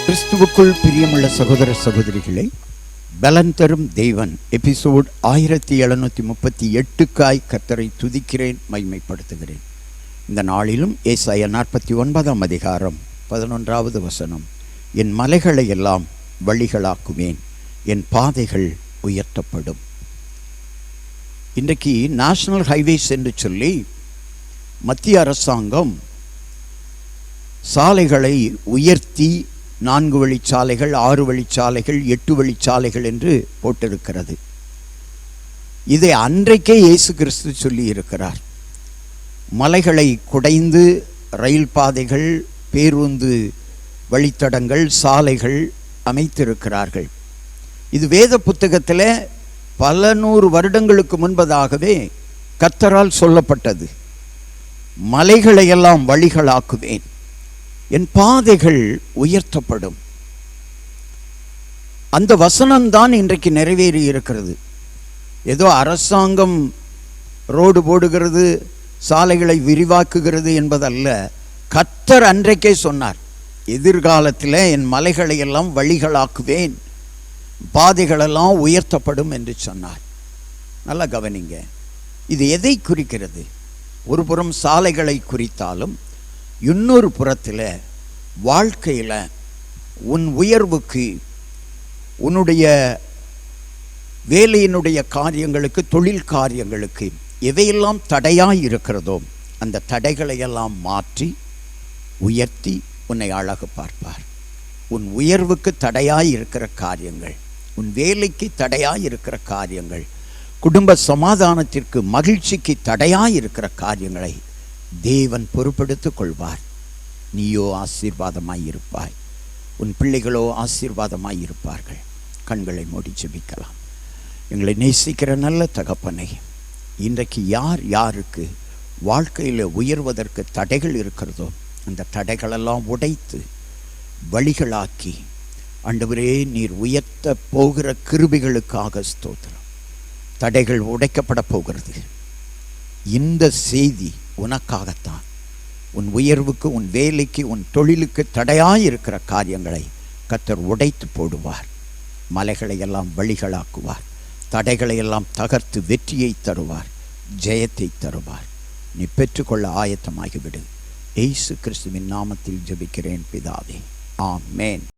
கிறிஸ்துவுக்குள் பிரியமுள்ள சகோதர சகோதரிகளை, பலன் தரும் தேவன் எபிசோட் 1738க்காய் கர்த்தரை துதிக்கிறேன், மகிமைப்படுத்துகிறேன். இந்த நாளிலும் ஏசாயா 49 அதிகாரம் 11வது வசனம், என் மலைகளை எல்லாம் வழிகளாக்குவேன், என் பாதைகள் உயர்த்தப்படும். இன்றைக்கு நேஷனல் ஹைவேஸ் என்று சொல்லி மத்திய அரசாங்கம் சாலைகளை உயர்த்தி 4 வழிச்சாலைகள், 6 வழிச்சாலைகள், 8 வழிச்சாலைகள் என்று போட்டிருக்கிறது. இதை அன்றைக்கே இயேசு கிறிஸ்து சொல்லி இருக்கிறார். மலைகளை குடைந்து ரயில் பாதைகள், பேருந்து வழித்தடங்கள், சாலைகள் அமைத்திருக்கிறார்கள். இது வேத புத்தகத்தில் பல 100 வருடங்களுக்கு முன்பதாகவே கர்த்தரால் சொல்லப்பட்டது. மலைகளையெல்லாம் வழிகளாக்குவேன், என் பாதைகள் உயர்த்தப்படும். அந்த வசனம்தான் இன்றைக்கு நிறைவேறி இருக்கிறது. ஏதோ அரசாங்கம் ரோடு போடுகிறது, சாலைகளை விரிவாக்குகிறது என்பதல்ல. கர்த்தர் அன்றைக்கே சொன்னார், எதிர்காலத்தில் என் மலைகளை எல்லாம் வழிகளாக்குவேன், பாதைகளெல்லாம் உயர்த்தப்படும் என்று சொன்னார். நல்லா கவனிங்க, இது எதை குறிக்கிறது? ஒரு புறம் சாலைகளை குறித்தாலும், இன்னொரு புறத்தில் வாழ்க்கையில் உன் உயர்வுக்கு, உன்னுடைய வேலையினுடைய காரியங்களுக்கு, தொழில் காரியங்களுக்கு எவையெல்லாம் தடையாய் இருக்கிறதோ அந்த தடைகளையெல்லாம் மாற்றி உயர்த்தி உன்னை அழகு பார்ப்பார். உன் உயர்வுக்கு தடையாய் இருக்கிற காரியங்கள், உன் வேலைக்கு தடையாய் இருக்கிற காரியங்கள், குடும்ப சமாதானத்திற்கு, மகிழ்ச்சிக்கு தடையாய் இருக்கிற காரியங்களை தேவன் பொறுப்பெடுத்துக் கொள்வார். நீயோ ஆசீர்வாதமாய் இருப்பாய், உன் பிள்ளைகளோ ஆசீர்வாதமாய் இருப்பார்கள். கண்களை மூடி ஜெபிக்கலாம். எங்களை நேசிக்கிற நல்ல தகப்பனை, இன்றைக்கு யார் யாருக்கு வாழ்க்கையில் உயர்வதற்கு தடைகள் இருக்கிறதோ அந்த தடைகளெல்லாம் உடைத்து வழிகளாக்கி, ஆண்டவரே நீர் உயர்த்த போகிற கிருபைகளுக்காக ஸ்தோத்திரம். தடைகள் உடைக்கப்பட போகிறது. இந்த செய்தி உனக்காகத்தான். உன் உயர்வுக்கு, உன் வேலைக்கு, உன் தொழிலுக்கு தடையாயிருக்கிற காரியங்களை கர்த்தர் உடைத்து போடுவார். மலைகளை எல்லாம் வழிகளாக்குவார். தடைகளை எல்லாம் தகர்த்து வெற்றியை தருவார், ஜெயத்தை தருவார். நீ பெற்றுக்கொள்ள ஆயத்தமாகிவிடு. இயேசு கிறிஸ்துவின் நாமத்தில் ஜெபிக்கிறேன் பிதாவே, ஆமென்.